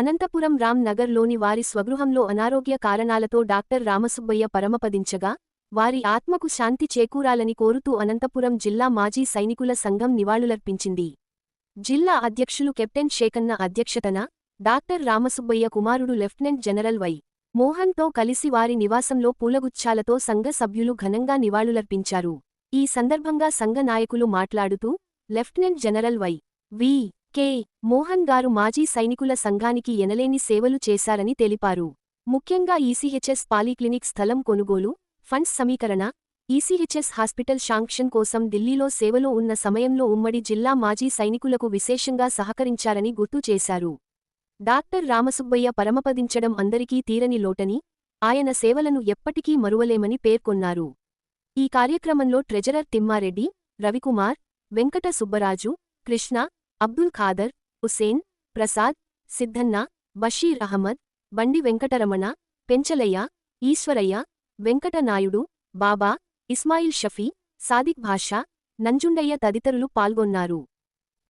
అనంతపురం రామ్ నగర్లోని వారి స్వగృహంలో అనారోగ్య కారణాలతో డాక్టర్ రామసుబ్బయ్య పరమపదించగా వారి ఆత్మకు శాంతి చేకూరాలని కోరుతూ అనంతపురం జిల్లా మాజీ సైనికుల సంఘం నివాళులర్పించింది. జిల్లా అధ్యక్షులు కెప్టెన్ శేఖన్న అధ్యక్షతన డాక్టర్ రామసుబ్బయ్య కుమారుడు లెఫ్టినెంట్ జనరల్ వై. మోహన్తో కలిసి వారి నివాసంలో పూలగుచ్చాలతో సంఘ సభ్యులు ఘనంగా నివాళులర్పించారు. ఈ సందర్భంగా సంఘ నాయకులు మాట్లాడుతూ lieutenant general Y. V. K. Mohan garu మాజీ సైనికుల సంఘానికి ఎనలేని సేవలు చేశారని తెలిపారు. ముఖ్యంగా ఈసీహెచ్ఎస్ పాలీక్లినిక్ స్థలం కొనుగోలు, ఫండ్స్ సమీకరణ, ఈసీహెచ్ఎస్ హాస్పిటల్ శాంక్షన్ కోసం ఢిల్లీలో సేవలో ఉన్న సమయంలో ఉమ్మడి జిల్లా మాజీ సైనికులకు విశేషంగా సహకరించారని గుర్తు చేశారు. డాక్టర్ రామసుబ్బయ్య పరమపదించడం అందరికీ తీరని లోటని, ఆయన సేవలను ఎప్పటికీ మరువలేమని పేర్కొన్నారు. ఈ కార్యక్రమంలో ట్రెజరర్ తిమ్మారెడ్డి, రవికుమార్, వెంకట సుబ్బరాజు, కృష్ణ, అబ్దుల్ ఖాదర్, హుసేన్, ప్రసాద్, సిద్ధన్న, బషీర్ అహ్మద్, బండి వెంకటరమణ, పెంచలయ్య, ఈశ్వరయ్య, వెంకట నాయుడు, బాబా, ఇస్మాయిల్ షఫీ, సాదిక్ భాషా, నంజుండయ్య తదితరులు పాల్గొన్నారు.